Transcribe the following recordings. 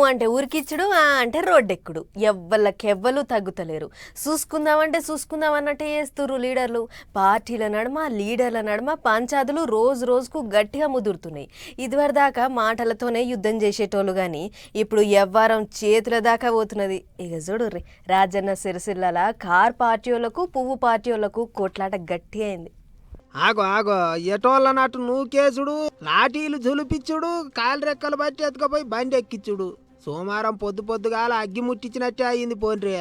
అంటే ఉరికిచ్చుడు అంటే రోడ్డెక్కుడు ఎవ్వళ్ళకెవ్వలు తగ్గుతలేరు. చూసుకుందామంటే చూసుకుందాం అన్నట్టే చేస్తుర్రు లీడర్లు. పార్టీల నడుమ లీడర్ల నడుమ పంచాదులు రోజు రోజుకు గట్టిగా ముదురుతున్నాయి. ఇదివరదాకా మాటలతోనే యుద్ధం చేసేటోళ్ళు కానీ ఇప్పుడు ఎవ్వారం చేతుల దాకా పోతున్నది. ఇక చూడుర్రి రాజన్న సిరిసిల్లల కార్ పార్టీ వాళ్ళకు పువ్వు పార్టీ వాళ్ళకు కొట్లాట గట్టి అయింది. ఆగో ఎటోళ్ళ నాటు నూకేసుడు, లాఠీలు జులిపిచ్చుడు, కాలు రెక్కలు బట్టి ఎత్తుకపోయి బండి ఎక్కిచ్చుడు. సోమవారం పొద్దుగాల అగ్గి ముట్టించినట్టే అయింది పోన్రే.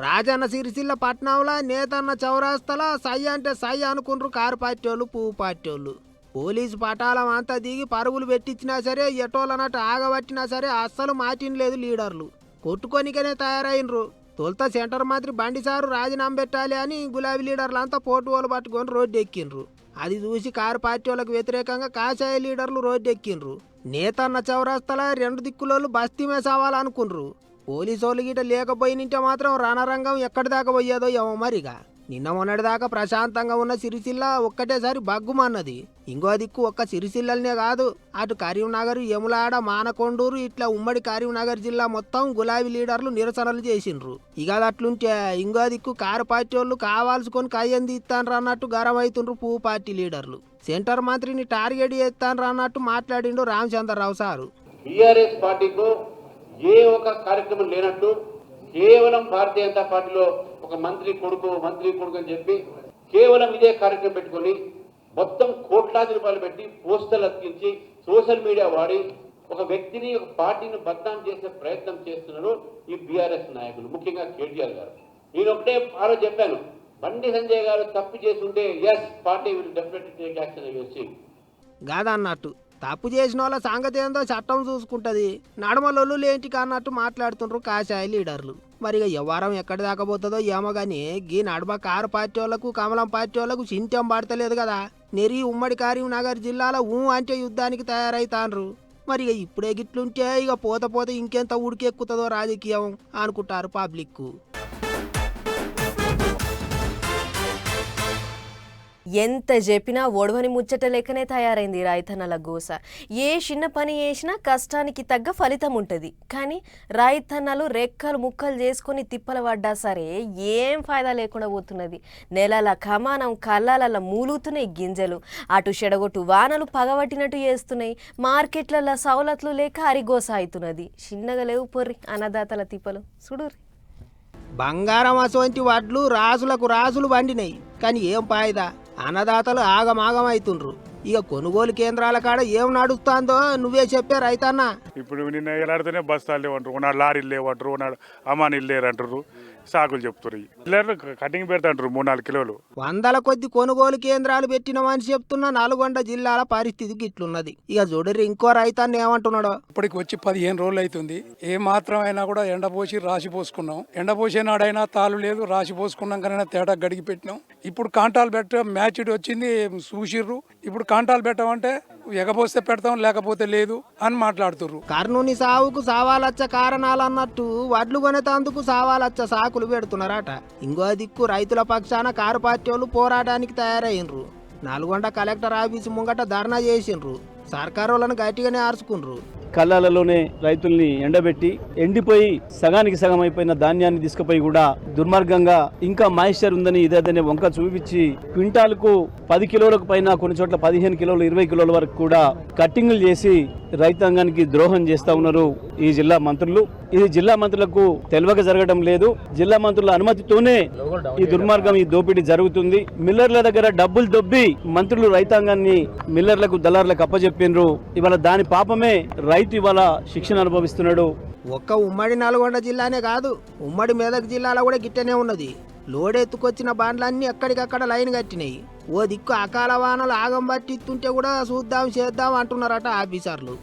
రాజన్న సిరిసిల్ల పట్నంలో నేతన్న చౌరాస్తల సై అంటే సై అనుకుండ్రు కారు పార్టీ వాళ్ళు పువ్వు పార్టీ వాళ్ళు. పోలీసు పటాలం అంతా దిగి పరుగులు పెట్టించినా సరే, ఎటోళ్ళ నాటు ఆగబట్టినా సరే అస్సలు మాటినలేదు లీడర్లు. కొట్టుకొనికనే తయారైనరు. తొలుత సెంటర్ మంత్రి బండి సారు రాజీనామా పెట్టాలి అని గులాబీ లీడర్లు అంతా పోటువోలు పట్టుకొని రోడ్డు ఎక్కిండ్రు. అది చూసి కారు పార్టీ వాళ్ళకు వ్యతిరేకంగా కాషాయ లీడర్లు రోడ్డు ఎక్కిండ్రు. నేతన్న చౌరస్తల 2 దిక్కులోళ్ళు బస్తీమే సావాలనుకుండ్రు. పోలీసు వాళ్ళు గిట లేకపోయినంటే మాత్రం రణరంగం ఎక్కడి దాకా పోయేదో ఏమో మరిగా. నిన్న మొన్నటి దాకా ప్రశాంతంగా ఉన్న సిరిసిల్ల ఒక్కటేసారి బగ్గుమన్నది. ఇంకో దిక్కు ఒక్క సిరిసిల్లనే కాదు, అటు కరీంనగర్, యములాడ, మానకొండూరు ఇట్లా ఉమ్మడి కరీంనగర్ జిల్లా మొత్తం గులాబీ లీడర్లు నిరసనలు చేసిండ్రు. ఇక అట్లుంటే ఇంకో దిక్కు కారు పార్టీ వాళ్ళు కావాల్సుకొని కయ్యంది ఇస్తాన్రు అన్నట్టు గరం అవుతుండ్రు పువ్వు పార్టీ లీడర్లు. సెంటర్ మంత్రిని టార్గెట్ చేస్తాన్రు అన్నట్టు మాట్లాడిండు రామచంద్రరావు సారు. టీఆర్ఎస్ పార్టీకు ఏ ఒక కార్యక్రమం లేనట్టు కేవలం భారతీయ జనతా పార్టీలో ఒక మంత్రి కొడుకు అని చెప్పి కేవలం ఇదే కార్యక్రమం పెట్టుకుని మొత్తం కోట్లాది రూపాయలు పెట్టి పోస్టర్లు అతికించి సోషల్ మీడియా వాడి ఒక వ్యక్తిని, ఒక పార్టీని బద్నాం చేసే ప్రయత్నం చేస్తున్నారు ఈ బీఆర్ఎస్ నాయకులు, ముఖ్యంగా కేటీఆర్ గారు. నేను ఒకటే ఆ రోజు చెప్పాను, బండి సంజయ్ గారు తప్పు చేస్తుంటే as party will definitely take action అయ్యేసి కాదన్నట్టు. తప్పు చేసిన వాళ్ళ సంగతి ఏందో చట్టం చూసుకుంటది. నడమలొల్లు లేంటి అన్నట్టు మాట్లాడుతుండ్రు కాషాయ లీడర్లు. మరి ఇక వ్యవహారం ఎక్కడి దాకా పోతుందో ఏమో గానీ గీ నడమ కారు పార్టీ వాళ్ళకు కమలం పార్టీ వాళ్ళకు చింతం పడతలేదు కదా. నెరి ఉమ్మడి కరీంనగర్ జిల్లాలో అంటే యుద్ధానికి తయారైతాన్రు. మరి ఇక ఇప్పుడే గిట్లుంటే ఇక పోత ఇంకెంత ఉడికెక్కుతుందో రాజకీయం అనుకుంటారు పబ్లిక్. ఎంత చెప్పినా ఒడవని ముచ్చట లెక్కనే తయారైంది రైతన్నల గోస. ఏ చిన్న పని చేసినా కష్టానికి తగ్గ ఫలితం ఉంటుంది. కానీ రైతన్నలు రెక్కలు ముక్కలు చేసుకొని తిప్పలు పడ్డా సరే ఏం ఫాయిదా లేకుండా పోతున్నది. నెలల కమానం కళ్ళాల మూలుగుతున్నాయి గింజలు. అటు చెడగొట్టు వానలు పగబట్టినట్టు చేస్తున్నాయి. మార్కెట్లలో సవలతులు లేక అరిగోస అవుతున్నది. చిన్నగా లేవు పొర్రి అన్నదాతల తిప్పలు చూడుర్రి. బంగారం అసొంటి వడ్లు రాసులకు రాసులు వండినాయి, కానీ ఏం పాయిదా. అన్నదాతలు ఆగమాగం అవుతుండ్రు. ఇక కొనుగోలు కేంద్రాల కాడ ఏం నడుస్తుందో నువ్వే చెప్పే రైతన్న. ఇప్పుడు నిన్న ఎలాడితేనే బస్తాలు లేవంటారు, ఉన్నాడు లారీలు లేవంటారు, ఉన్నాడు అమ్మానీళ్ళు లేరంటారు, సాకులు చెప్తారు. పిల్లలు కటింగ్ పెడతాంటారు 3-4 కిలోలు. వందల కొద్ది కొనుగోలు కేంద్రాలు పెట్టినమని చెప్తున్న నల్గొండ జిల్లాల పరిస్థితి గిట్లున్నది. ఇక చూడరి ఇంకో రైతన్న ఏమంటున్నాడో. ఇప్పటికి వచ్చి 15 రోజులు అవుతుంది. ఏ మాత్రం అయినా కూడా ఎండపోసి రాసి పోసుకున్నాం. ఎండపోసే నాడైనా తాలు లేదు, రాసి పోసుకున్నాం కన్నా తేడా గడిగి పెట్టినాం. ఇప్పుడు కాంటాలు పెట్ట మ్యాచ్ వచ్చింది చూసిర్రు. ఇప్పుడు కాంటాలు పెట్టమంటే ఎగపోస్తే పెడతాం, లేకపోతే లేదు అని మాట్లాడుతుర్రు. కర్ణుని సావుకు సావాలచ్చ కారణాలు అన్నట్టు వడ్లు కొనేతందుకు సావాలచ్చ సాకులు పెడుతున్నారట. ఇంకో దిక్కు రైతుల పక్షాన కారు పార్టీ వాళ్ళు పోరాటానికి తయారైనరు. నల్గొండ కలెక్టర్ ఆఫీసు ముంగట ధర్నా చేసిండ్రు. సర్కారు వాళ్ళని గట్టిగానే ఆర్చుకుండ్రు. కళ్ళాలలోనే రైతుల్ని ఎండబెట్టి ఎండిపోయి సగానికి సగం అయిపోయిన ధాన్యాన్ని తీసుకుపోయి కూడా దుర్మార్గంగా ఇంకా మాయిశ్చర్ ఉందని ఇదేదనే వంక చూపించి క్వింటాల్కు 10 కిలోలకు పైన, కొన్ని చోట్ల 15 కిలోలు 20 కిలోల వరకు కూడా కట్టింగ్లు చేసి రైతాంగానికి ద్రోహం చేస్తా ఉన్నారు ఈ జిల్లా మంత్రులు. ఇది జిల్లా మంత్రులకు తెలియక జరగడం లేదు. జిల్లా మంత్రుల అనుమతితోనే ఈ దుర్మార్గం, ఈ దోపిడీ జరుగుతుంది. మిల్లర్ల దగ్గర డబ్బులు దొబ్బి మంత్రులు రైతాంగాన్ని మిల్లర్లకు దళారులకు అప్పచెప్పినరు. ఇవాళ దాని పాపమే రైతు ఇవాళ శిక్షణ అనుభవిస్తున్నాడు. ఒక్క ఉమ్మడి నల్గొండ జిల్లానే కాదు, ఉమ్మడి మెదక్ జిల్లాలో కూడా గిట్టనే ఉన్నది. లోడెత్తుకొచ్చిన బాండ్లన్నీ ఎక్కడికక్కడ లైన్ కట్టినాయి. ఓ దిక్కు అకాల వానలు ఆగం పట్టిస్తుంటే కూడా చూద్దాం చేద్దాం అంటున్నారట ఆఫీసర్లు.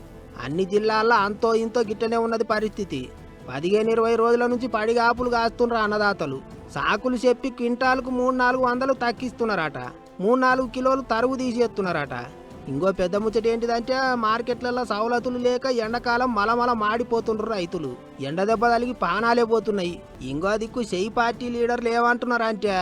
అన్ని జిల్లాల్లో అంతో ఇంతో గిట్టనే ఉన్నది పరిస్థితి. 15-20 రోజుల నుంచి పడిగాపులు కాస్తున్నారు అన్నదాతలు. సాకులు చెప్పి క్వింటాల్కు 300-400 తక్కిస్తున్నారట. 3-4 కిలోలు తరుగు తీసేస్తున్నారట. ఇంకో పెద్ద ముచ్చట ఏంటిదంటే మార్కెట్లలో సవలతులు లేక ఎండాకాలం మలమల మాడిపోతుండ్రు రైతులు. ఎండ దెబ్బ తలిగి పానాలే పోతున్నాయి. ఇంకో దిక్కు చెయ్యి పార్టీ లీడర్లు ఏమంటున్నారు అంటే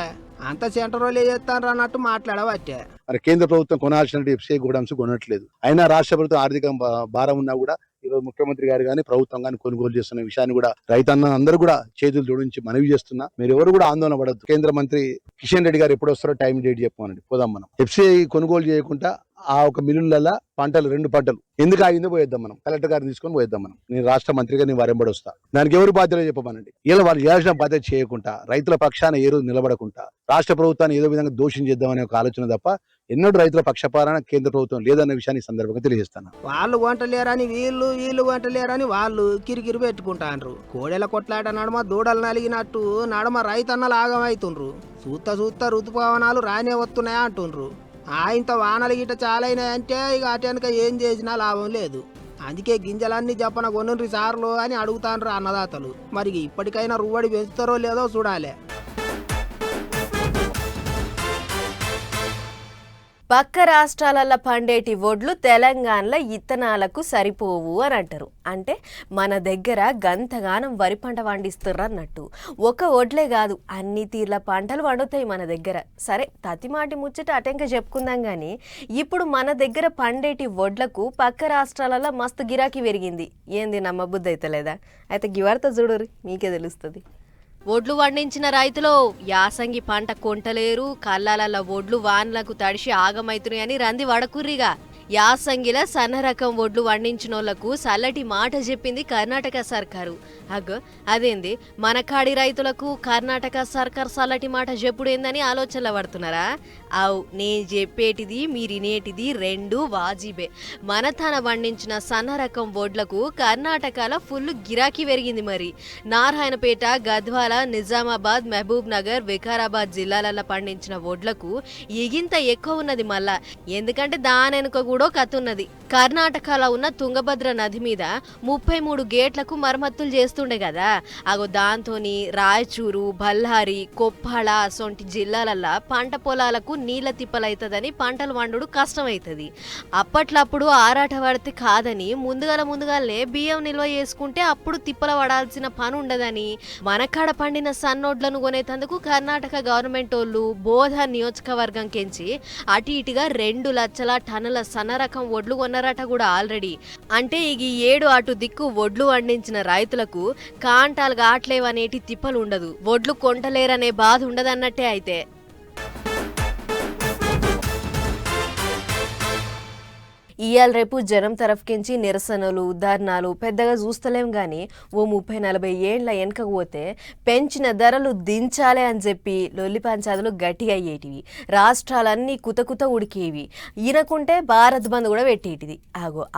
అంత సెంటర్ వాళ్ళే చేస్తాను అన్నట్టు మాట్లాడవచ్చే. మరి కేంద్ర ప్రభుత్వం కొనాల్సిన ఎఫ్సీఐ గోడౌన్స్ కొనట్లేదు. అయినా రాష్ట్ర ప్రభుత్వం ఆర్థిక భారం ఉన్నా కూడా ఈరోజు ముఖ్యమంత్రి గారు కానీ ప్రభుత్వం కానీ కొనుగోలు చేస్తున్న విషయాన్ని కూడా రైతన్న అందరూ కూడా చేతులు జోడించి మనవి చేస్తున్నా. మీరు ఎవరు కూడా ఆందోళన పడద్దు. కేంద్ర మంత్రి కిషన్ రెడ్డి గారు ఎప్పుడు వస్తారో టైం డేట్ చెప్పమనండి, పోదాం మనం. FCI కొనుగోలు చేయకుండా ఆ ఒక మిల్లులలో పంటలు 2 పంటలు ఎందుకు ఆగిందో పోయేద్దాం మనం. కలెక్టర్ గారిని తీసుకొని పోయేద్దాం మనం. నేను రాష్ట్ర మంత్రిగా నేను వారెంబడి వస్తా. దానికి ఎవరు బాధ్యత చెప్పమనండి. ఇలా వాళ్ళు చేయాల్సిన బాధ్యత చేయకుండా, రైతుల పక్షాన ఏ రోజు నిలబడకుండా, రాష్ట్ర ప్రభుత్వాన్ని ఏదో విధంగా దోషం చేద్దామనే ఒక ఆలోచన తప్ప ఎన్నడూ రైతుల పక్షపాలన కేంద్ర ప్రభుత్వం లేదన్న విషయాన్ని సందర్భంగా తెలియజేస్తాను. వాళ్ళు వంటలేరని వీళ్ళు వంటలేరని వాళ్ళు కిరికిరి పెట్టుకుంటాండ్రు. కోడెల కొట్లాట నడమ దూడలు నలిగినట్టు నడమ రైతన్నలు ఆగమవుతుండ్రు. సూత్త ఋతుపవనాలు రానే వస్తున్నాయా అంటుండ్రు. ఇంత వానలు గిట్ట చాలైనాయంటే ఇక అటెనక ఏం చేసినా లాభం లేదు. అందుకే గింజలన్నీ జపన కొనుండ్రి సార్లు అని అడుగుతాండ్రు అన్నదాతలు. మరి ఇప్పటికైనా రువ్వడి పెంచుతారో లేదో చూడాలి. పక్క రాష్ట్రాలలో పండేటి వడ్లు తెలంగాణలో ఇత్తనాలకు సరిపోవు అని అంటారు. అంటే మన దగ్గర గంతగానం వరి పంట పండిస్తుర్రు అన్నట్టు. ఒక వడ్లే కాదు, అన్ని తీర్ల పంటలు పండుతాయి మన దగ్గర. సరే, తతిమాటి ముచ్చట అటెంక చెప్పుకుందాం కానీ ఇప్పుడు మన దగ్గర పండేటి వడ్లకు పక్క రాష్ట్రాలలో మస్తు గిరాకీ పెరిగింది. ఏంది నమ్మబుద్ధి అయితే లేదా? అయితే గివార్త చూడరు, మీకే తెలుస్తుంది. వడ్లు పండించిన రైతులు యాసంగి పంట కొంటలేరు. కళ్ళాల వడ్లు వాన్లకు తడిసి ఆగమైతున్నాయి అని రంది వడకుర్రిగా. యాసంగిల సన్న రకం వడ్లు పండించినోళ్లకు చల్లటి మాట చెప్పింది కర్ణాటక సర్కారు. అదేంది, మన కాడి రైతులకు కర్ణాటక సర్కార్ చల్లటి మాట చెప్పుడేందని ఆలోచనలు పడుతున్నారా? నేను చెప్పేటిది మీరినేటిది రెండు వాజిబే. మన తన పండించిన సన్న రకం వడ్లకు కర్ణాటకలో ఫుల్ గిరాకీ పెరిగింది. మరి నారాయణపేట, గద్వాల, నిజామాబాద్, మహబూబ్ నగర్, వికారాబాద్ జిల్లాలలో పండించిన వడ్లకు ఎగింత ఎక్కువ ఉన్నది. మళ్ళా ఎందుకంటే దానెనుక కూడా కతున్నది. కర్ణాటకలో ఉన్న తుంగభద్ర నది మీద 33 గేట్లకు మరమ్మతులు చేస్తుండే కదా. దాంతోని రాయచూరు, బళ్ళారి, కొప్పాళ అసొంటి జిల్లాలల్లో పంట పొలాలకు నీళ్ళ తిప్పలైతుందని పంటలు వండుడు కష్టమవుతుంది. అప్పట్లప్పుడు ఆరాట పడితే కాదని ముందుగాలే బియ్యం నిల్వ చేసుకుంటే అప్పుడు తిప్పల పడాల్సిన పని ఉండదని మనకాడ పండిన సన్నోడ్లను కొనేందుకు కర్ణాటక గవర్నమెంట్ వాళ్ళు బోధ నియోజకవర్గం కెంచి అటు ఇటుగా 2 లక్షల టన్నుల సన్న రకం వడ్లు కొన్నారట కూడా ఆల్రెడీ. అంటే ఈ ఏడు అటు దిక్కు వడ్లు పండించిన రైతులకు కాంటాలు గాట్లేవనేటి తిప్పలు ఉండదు, వడ్లు కొంటలేరనే బాధ ఉండదన్నట్టే. అయితే ఇవాళ రేపు జనం తరఫుకించి నిరసనలు, ధర్నాలు పెద్దగా చూస్తలేం కానీ ఓ 30-40 ఏళ్ల వెనకకు పోతే పెంచిన ధరలు దించాలి అని చెప్పి లొల్లి పంచాదులు గట్టిగా అయ్యేటివి. రాష్ట్రాలన్నీ కుత ఉడికేవి. ఈయనకుంటే భారత్ బంద్ కూడా పెట్టేటిది.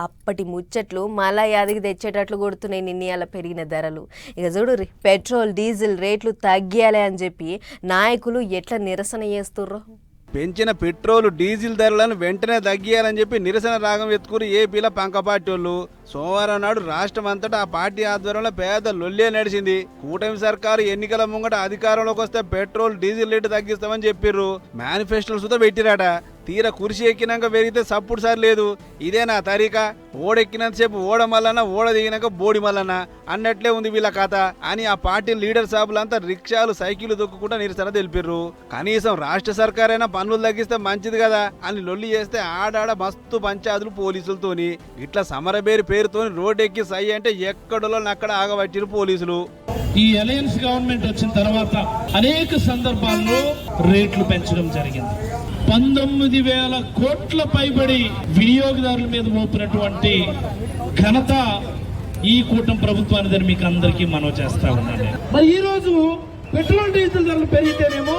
అప్పటి ముచ్చట్లు మళ్ళా యాదికి తెచ్చేటట్లు కొడుతున్నాయి నిన్నయాల పెరిగిన ధరలు. ఇక చూడుర్రి, పెట్రోల్ డీజిల్ రేట్లు తగ్గియాలి అని చెప్పి నాయకులు ఎట్లా నిరసన చేస్తుర్రో. పెంచిన పెట్రోల్ డీజిల్ ధరలను వెంటనే తగ్గియాలని చెప్పి నిరసన రాగం ఎత్తుకుని ఏపీలో పంక పార్టీ వాళ్ళు సోమవారం నాడు రాష్ట్రం అంతటా ఆ పార్టీ ఆధ్వర్యంలో పేద లొల్లే నడిచింది. కూటమి సర్కారు ఎన్నికల ముంగట అధికారంలోకి వస్తే పెట్రోల్ డీజిల్ రేటు తగ్గిస్తామని చెప్పిర్రు. మేనిఫెస్టోలు సుతా పెట్టిరాట. తీర కుర్చీ ఎక్కినాక పెరిగితే సప్పుడు సార్ లేదు. ఇదేనా తరీకా? ఓడెక్కినంతసేపు ఓడ మల్లన్న, ఓడ దిగినాక బోడి మల్లన్న అన్నట్లే ఉంది వీళ్ళ కథ అని ఆ పార్టీ లీడర్ సాబులంతా రిక్షాలు, సైకిళ్లు దొక్కుకుంటా నిరసన తెలిపిర్రు. కనీసం రాష్ట్ర సర్కారైనా పన్నులు తగ్గిస్తే మంచిది కదా అని లొల్లి చేస్తే ఆడాడ మస్తు పంచాదులు పోలీసులతోని. ఇట్లా సమరబేరి పేరుతోని రోడ్డెక్కి సై అంటే ఎక్కడలో నక్కడ ఆగబట్టిరు పోలీసులు. ఈ అలయన్స్ గవర్నమెంట్ వచ్చిన తర్వాత అనేక సందర్భాల్లో రేట్లు పెంచడం జరిగింది. 19,000 కోట్ల పైబడి వినియోగదారుల మీద మోపినటువంటి ఘనత ఈ కూటమి ప్రభుత్వాన్ని మీకు అందరికీ మనవి చేస్తా ఉన్నాను. మరి ఈ రోజు పెట్రోల్ డీజిల్ ధరలు పెరిగితేనేమో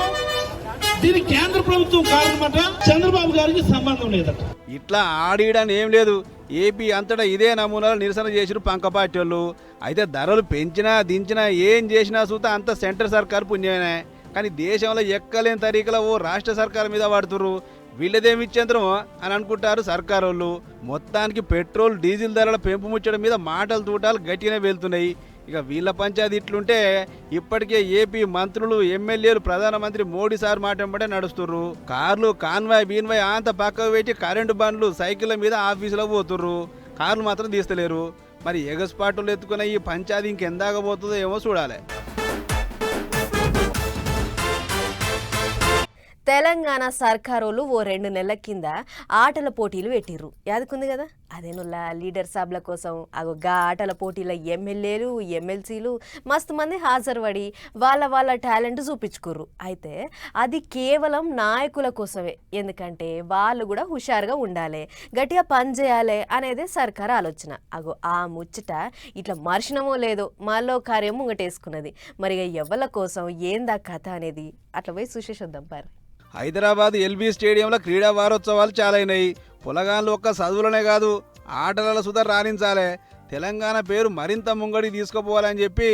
దీనికి కేంద్ర ప్రభుత్వం కారణమట, చంద్రబాబు గారికి సంబంధం లేదట. ఇట్లా ఆడియడానికి ఏం లేదు. ఏపీ అంతటా ఇదే నమూనాలో నిరసన చేసిరు పంక పార్టీ వాళ్ళు. అయితే ధరలు పెంచినా దించినా ఏం చేసినా సూతా అంత సెంటర్ సర్కారు పుణ్యమే. కానీ దేశంలో ఎక్కలేని తరీకలో ఓ రాష్ట్ర సర్కారు మీద పడుతుర్రు. వీళ్ళదేమిచ్చేంద్రమో అని అనుకుంటారు సర్కారు వాళ్ళు. మొత్తానికి పెట్రోల్ డీజిల్ ధరల పెంపు ముచ్చడం మీద మాటలు తూటాలు గట్టిగానే వెళ్తున్నాయి. ఇక వీళ్ళ పంచాయతీ ఇట్లుంటే ఇప్పటికే ఏపీ మంత్రులు, ఎమ్మెల్యేలు ప్రధానమంత్రి మోడీ సార్ మాట వెంబడే నడుస్తుర్రు. కార్లు, కాన్వాయ్, బీన్వాయ్ అంత పక్కకు పెట్టి కరెంటు బండ్లు, సైకిళ్ళ మీద ఆఫీసులో పోతుర్రు. కార్లు మాత్రం తీస్తలేరు. మరి ఎగస్పాటులు ఎత్తుకున్న ఈ పంచాయతీ ఇంకెందాక పోతుందో ఏమో చూడాలి. తెలంగాణ సర్కారోళ్ళు ఓ 2 నెలల కింద ఆటల పోటీలు పెట్టిర్రు. యాదకుంది కదా, అదేనుల్లా లీడర్ సాబ్ల కోసం గా ఆటల పోటీల ఎమ్మెల్యేలు ఎమ్మెల్సీలు మస్తు మంది హాజరుపడి వాళ్ళ టాలెంట్ చూపించుకుర్రు. అయితే అది కేవలం నాయకుల కోసమే, ఎందుకంటే వాళ్ళు కూడా హుషారుగా ఉండాలి, గట్టిగా పనిచేయాలి అనేదే సర్కార్ ఆలోచన. ఆ ముచ్చట ఇట్లా మర్చినమో లేదో మళ్ళీ కార్యం ముంగటేసుకున్నది. మరి ఎవళ్ళ కోసం ఏందా కథ అనేది అట్లా పోయి చూసేసొద్దాం పారు. హైదరాబాద్ ఎల్బీ స్టేడియంలో క్రీడా వారోత్సవాలు చాలైనాయి. పొలగాళ్ళు ఒక్క చదువులనే కాదు ఆటలలో సుధా రాణించాలే, తెలంగాణ పేరు మరింత ముంగడికి తీసుకుపోవాలని చెప్పి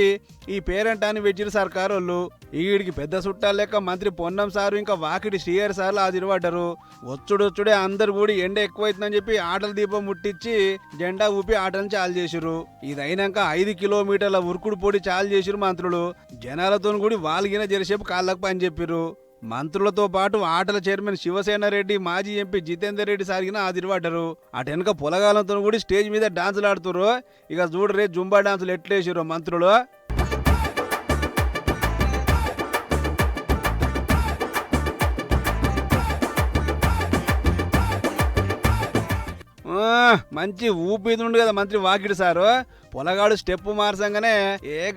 ఈ పేరంటాన్ని పెట్టిరు సర్కారు వాళ్ళు. ఈడికి పెద్ద చుట్టాలు లెక్క మంత్రి పొన్నం సారు ఇంకా వాకిడి శ్రీహరి సార్లు హాజరుపడ్డారు. వచ్చుడే అందరు కూడి ఎండ ఎక్కువైతుందని చెప్పి ఆటల దీపం ముట్టించి జెండా ఊపి ఆటలను చాలు చేసిరు. ఇదైనాక 5 కిలోమీటర్ల ఉరుకుడు పొడి చాలు చేసిరు మంత్రులు. జనాలతో కూడి వాళ్ళగిన జరసేపు కాళ్ళకు పని చెప్పిరు. మంత్రులతో పాటు ఆటల చైర్మన్ శివసేన రెడ్డి, మాజీ ఎంపీ జితేందర్ రెడ్డి సారిగిన హాజరుపడ్డారు. అటెనక పొలగాలంతో కూడా స్టేజ్ మీద డాన్సులు ఆడుతుర్రు. ఇక చూడరే జుంబా డాన్సులు ఎట్లేసిరు మంత్రులు. మంచి ఊపిది ఉండు కదా మంత్రి వాకిడి సారు. పొలగాడు స్టెప్ మార్చంగానే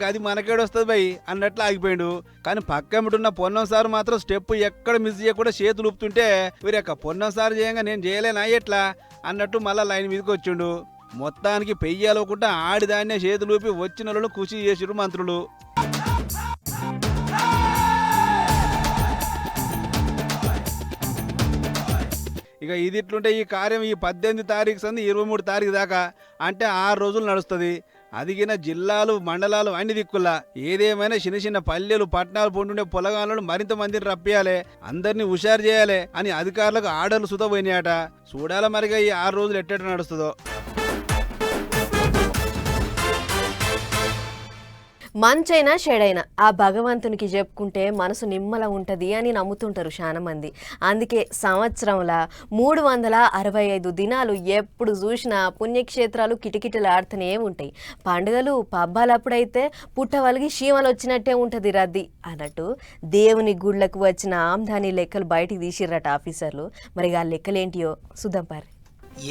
గది మనకేడొస్తుంది బై అన్నట్లు ఆగిపోయాడు. కానీ పక్కమిటున్న పొన్నం సారు మాత్రం స్టెప్ ఎక్కడ మిస్ చేయకుండా చేతులు ఊపుతుంటే వీరక్క పొన్నం సారు చేయంగా నేను చేయలేనా ఎట్లా అన్నట్టు మళ్ళా లైన్ మీదకి వచ్చిండు. మొత్తానికి పెయ్యాలకుండా ఆడిదాన్నే చేతులు ఊపి వచ్చిన వాళ్ళను ఖుషి చేసిరు మంత్రులు. ఇక ఇది ఇట్లుంటే ఈ కార్యం ఈ 18 తారీఖు సంది 23 తారీఖు దాకా అంటే 6 రోజులు నడుస్తుంది. అదిగిన జిల్లాలు మండలాలు అన్ని దిక్కుల్లా ఏదేమైనా చిన్న పల్లెలు పట్టణాలు పొందుండే పొలగాళ్ళను మరింత మందిని రప్పియాలి, అందరినీ హుషారు చేయాలి అని అధికారులకు ఆర్డర్లు సుతపోయినాయట. చూడాల మరిగా ఈ 6 రోజులు ఎట్టేట నడుస్తుందో. మంచైనా చెడైనా ఆ భగవంతునికి చెప్పుకుంటే మనసు నిమ్మల ఉంటుంది అని నమ్ముతుంటారు చాలా మంది. అందుకే సంవత్సరంలో 365 దినాలు ఎప్పుడు చూసినా పుణ్యక్షేత్రాలు కిటకిటలాడుతూనే ఉంటాయి. పండుగలు పబ్బాలప్పుడైతే పుట్టవలిగి చీమలు వచ్చినట్టే ఉంటుంది రద్దీ అన్నట్టు దేవుని గుళ్ళకు వచ్చిన ఆమ్దాని లెక్కలు బయటికి తీసిర్రట ఆఫీసర్లు. మరి ఆ లెక్కలేంటియో చూద్దాం పారు.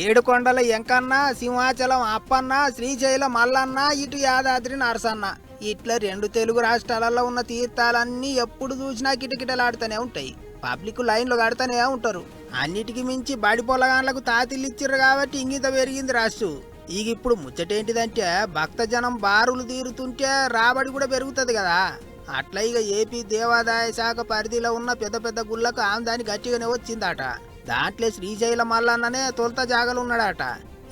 7 కొండల ఎంకన్న, సింహాచలం అప్పన్న, శ్రీశైలం మల్లన్న, ఇటు యాదాద్రి నరసన్న, ఇట్లా 2 తెలుగు రాష్ట్రాలలో ఉన్న తీర్థాలన్నీ ఎప్పుడు చూసినా కిటకిటలాడుతూనే ఉంటాయి. పబ్లిక్ లైన్లు కడుతూనే ఉంటారు. అన్నిటికీ మించి బడి పొలగాన్లకు తాతిల్లు ఇచ్చిర్రు కాబట్టి ఇంగిత పెరిగింది రాష్ట్రం. ఇప్పుడు ముచ్చటేంటిదంటే భక్త జనం బారులు తీరుతుంటే రాబడి కూడా పెరుగుతుంది కదా. అట్లా ఇక ఏపీ దేవాదాయ శాఖ పరిధిలో ఉన్న పెద్ద పెద్ద గుళ్ళకు ఆమ్దాని గట్టిగానే వచ్చిందట. దాంట్లో శ్రీశైలం మల్లన్ననే తొలుత జాగలున్నాడట.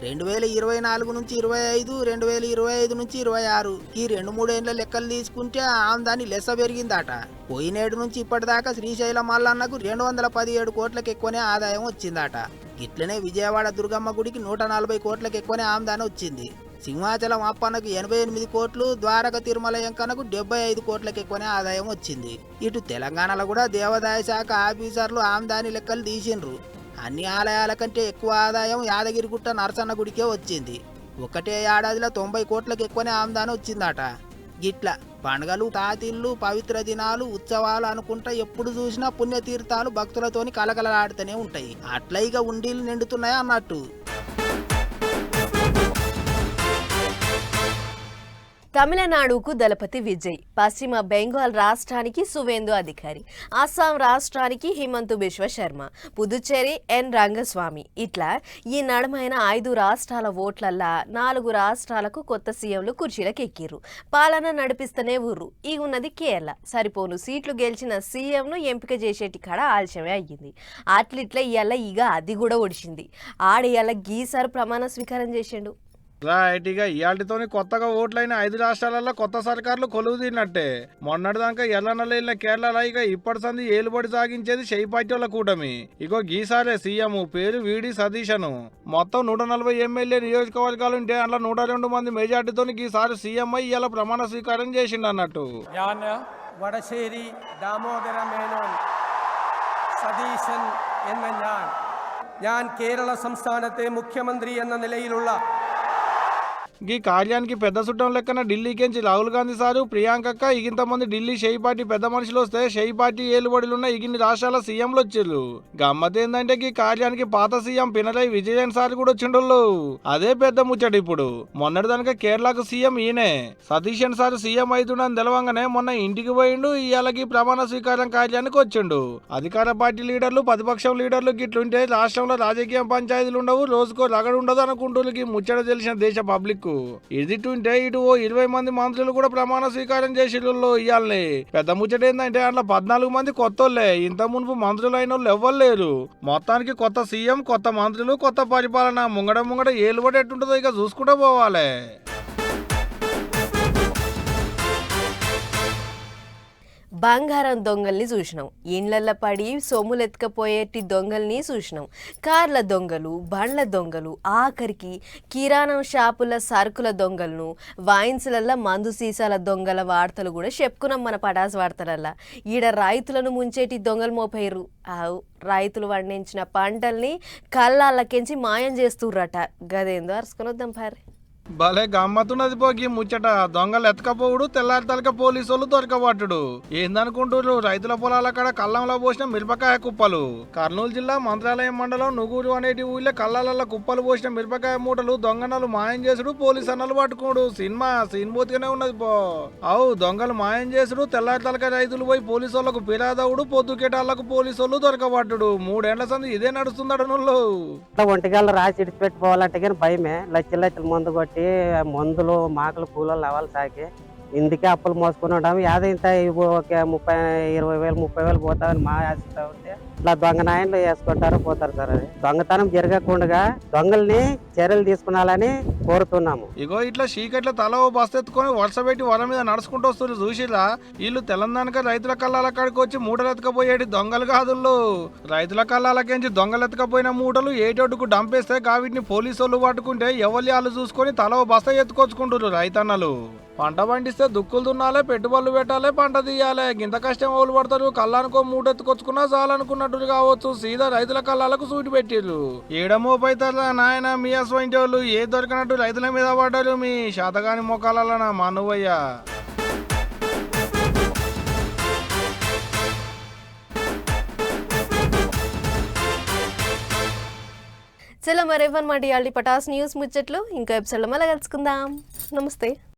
2024 నుంచి 25, 2025 నుంచి 26 ఈ 2-3 ఏళ్ల లెక్కలు తీసుకుంటే ఆమ్దాని లెస్స పెరిగిందట. పోయినేడు నుంచి ఇప్పటిదాకా శ్రీశైలం మల్లన్నకు 217 కోట్లకు ఎక్కువనే ఆదాయం వచ్చిందట. ఇట్లనే విజయవాడ దుర్గమ్మ గుడికి 140 కోట్లకు ఎక్కువనే ఆమ్దాని వచ్చింది. సింహాచలం అప్పన్నకు 88 కోట్లు, ద్వారక తిరుమల ఎంకన్నకు 75 కోట్లకు ఎక్కువనే ఆదాయం వచ్చింది. ఇటు తెలంగాణలో కూడా దేవాదాయ శాఖ ఆఫీసర్లు ఆమ్దాని లెక్కలు తీసిండ్రు. అన్ని ఆలయాల కంటే ఎక్కువ ఆదాయం యాదగిరిగుట్ట నరసన్న గుడికే వచ్చింది. ఒకటే ఏడాదిలో 90 కోట్లకు ఎక్కువనే ఆమ్దాని వచ్చిందట. గిట్లా పండుగలు, తాతిళ్ళు, పవిత్ర దినాలు, ఉత్సవాలు అనుకుంటా ఎప్పుడు చూసినా పుణ్యతీర్థాలు భక్తులతోని కలకలలాడుతూనే ఉంటాయి. అట్లా ఇక ఉండీలు నిండుతున్నాయి అన్నట్టు. తమిళనాడుకు దళపతి విజయ్, పశ్చిమ బెంగాల్ రాష్ట్రానికి సువేందు అధికారి, అస్సాం రాష్ట్రానికి హిమంతు బిశ్వ శర్మ, పుదుచ్చేరి ఎన్ రంగస్వామి, ఇట్లా ఈ నడమైన 5 రాష్ట్రాల ఓట్లల్లా 4 రాష్ట్రాలకు కొత్త సీఎంలు కుర్చీలకు ఎక్కిర్రు. పాలన నడిపిస్తూనే ఊర్రు. ఈ ఉన్నది కేరళ. సరిపోను సీట్లు గెలిచిన సీఎంను ఎంపిక చేసేటి కాడ ఆలస్యమే అయ్యింది. అట్లిట్లా ఇవాళ ఇక అది కూడా ఒడిచింది. ఆడియాల గీసారు ప్రమాణ స్వీకారం చేసిండు. రైట్. ఇక ఇవాళతోని కొత్తగా ఓట్లైన 5 రాష్ట్రాలలో కొత్త సర్కార్లు కొలువు తీరినట్టే. మొన్నటిదాకా ఎల్లనల్ల కేరళలో ఇక ఇప్పటి సంది ఏలుబడి సాగించేది షెయిపాట్యోల కూటమి. ఇగో గీసారే సీఎం పేరు వీడి సతీశను. మొత్తం 140 ఎమ్మెల్యే నియోజకవర్గాలుంటే అందులో 102 మంది మెజార్టీతో ఈసారి సీఎం అయి ఇవాళ ప్రమాణ స్వీకారం చేసిండు అన్నట్టు. വടശ്ശേരി ദാമോദര മേനോൻ സതീശൻ എന്ന ഞാൻ കേരള സംസ്ഥാനത്തെ മുഖ്യമന്ത്രി എന്ന നിലയിലുള്ള ఈ కార్యానికి పెద్ద చుట్టం లెక్కన ఢిల్లీకించి రాహుల్ గాంధీ సారు ప్రియాంకక్క ఇగింతమంది ఢిల్లీ షెయి పార్టీ పెద్ద మనుషులు వస్తే షెయి పార్టీ ఏలుబడిలున్న ఇగిన్ని రాష్ట్రాల సీఎంలు వచ్చిర్రు. గమ్మత్ ఏందంటే ఈ కార్యానికి పాత సీఎం పినరయ్ విజయన్ సార్ కూడా వచ్చిండోళ్ళు. అదే పెద్ద ముచ్చట. ఇప్పుడు మొన్నటిదానిక కేరళకు సీఎం ఈయనే సతీశన్ సార్ సీఎం అవుతుండని తెలవంగానే మొన్న ఇంటికి పోయిండు. ఇవాళకి ప్రమాణ స్వీకారం కార్యానికి వచ్చిండు. అధికార పార్టీ లీడర్లు ప్రతిపక్షం లీడర్లు గిట్లుంటే రాష్ట్రంలో రాజకీయ పంచాయతీలు ఉండవు, రోజుకో రగడు ఉండదు అనుకుంటూకి ముచ్చట తెలిసిన దేశ పబ్లిక్. ఇది ఉంటే ఇటు 20 మంది మంత్రులు కూడా ప్రమాణ స్వీకారం చేసిళ్ళు ఇయ్యాలని. పెద్ద ముచ్చట ఏంటంటే అట్లా 14 మంది కొత్తోళ్లే. ఇంత మునుపు మంత్రులు అయిన వాళ్ళు ఎవ్వరు లేరు. మొత్తానికి కొత్త సీఎం, కొత్త మంత్రులు, కొత్త పరిపాలన. ముంగడ ఏలుబడి ఎట్టుంటుందో ఇక చూసుకుంటూ పోవాలి. బంగారం దొంగల్ని చూసినాం, ఇండ్లల్లో పడి సొమ్ములు ఎత్తుకపోయేటి దొంగల్ని చూసినాం, కార్ల దొంగలు, బండ్ల దొంగలు, ఆఖరికి కిరాణం షాపుల సరుకుల దొంగలను, వైన్స్లల్లో మందు సీసాల దొంగల వార్తలు కూడా చెప్పుకున్నాం మన పటాస్ వార్తలల్లా. ఈడ రైతులను ముంచేటి దొంగలు మోపేరు. రైతులు పండించిన పంటల్ని కళ్ళాళ్ళకెంచి మాయం చేస్తుర్రట. గదేందో అరుసుకొని వద్దాం పారి. భలే గమ్మత్తున్నది పోగి ముచ్చట. దొంగలు ఎత్తకపోవుడు, తెల్లారి తలక పోలీసు వాళ్ళు దొరకబట్టుడు. ఏందనుకుంటున్నారు? రైతుల పొలాల కాడ కళ్ళంలో పోసిన మిరపకాయ కుప్పలు. కర్నూలు జిల్లా మంత్రాలయం మండలం నుగూరు అనేటి ఊళ్ళో కళ్ళాల కుప్పలు పోసిన మిరపకాయ మూటలు దొంగనలు మాయం చేసుడు, పోలీసు అన్నలు పట్టుకోడు. సినిమా సీన్ బోతిగానే ఉన్నది పో. అవు దొంగలు మాయం చేసుడు, తెల్లారి తలక రైతులు పోయి పోలీసు వాళ్ళకు ఫిర్యాదవుడు, పొద్దుకేటాళ్లకు పోలీసు వాళ్ళు దొరకబట్టుడు. 3 ఏళ్ల సంది ఇదే నడుస్తుందట నువ్వు. ఒంటిగాళ్ళ రాసి ఇడిచిపెట్టుకోవాలంటే కానీ భయమే. లచ్చలు మందు కొట్టి మందులు మాకలు కూలలు అవ్వాలి సాకి ఇందుకే అప్పులు మోసుకుని ఉంటాము. యాదో ఇంత ఒక 20,000 పోతామని మా ఆశిస్తా ఉంటే ఇట్లా దొంగ నాయనలు వేసుకుంటారు, పోతారు సార్. అది దొంగతనం జరగకుండా దొంగల్ని చర్యలు తీసుకున్నాలని కోరుతున్నాము. ఇగో ఇట్లా చీకట్లో తల బస్తెత్తుకొని వరుస పెట్టి వల మీద నడుచుకుంటూ వస్తారు చూసిరా. వీళ్ళు తెలంగాణకి రైతుల కళ్ళాల కాడికి వచ్చి మూటలు ఎత్తుకపోయేటి దొంగలు కాదుళ్ళు. రైతుల కళ్ళాలకించి దొంగలు ఎత్తుకపోయిన మూటలు ఏటొడ్డుకు డంపేస్తే వీటిని పోలీసు వాళ్ళు పట్టుకుంటే ఎవరి వాళ్ళు చూసుకొని తల బస్త ఎత్తుకొచ్చుకుంటారు రైతన్నలు. పంట పండిస్తే దుక్కులు దున్నాలే, పెట్టుబడులు పెట్టాలి, పంట తీయాలి. ఇంత కష్టం ఓళ్ళు పడతారు. కళ్ళానుకో మూట ఎత్తుకొచ్చుకున్నా చాలనుకున్నట్టు కావచ్చు. సీదా రైతుల కళ్ళాలకు సూటి పెట్టిర్రు. ఏడమోపైతారా నాయన మీ అస్వంటి వాళ్ళు ఏ దొరికినట్టు రైతుల మీద పడ్డారు. మీ శాతగాని మొక్కలనా మా నువ్వయ్యా. చలో మరేవన్నమాట ఇవాళ పటాస్ న్యూస్ ముచ్చట్లు. ఇంకో ఎపిసోడ్లో మళ్ళీ కలుసుకుందాం. నమస్తే.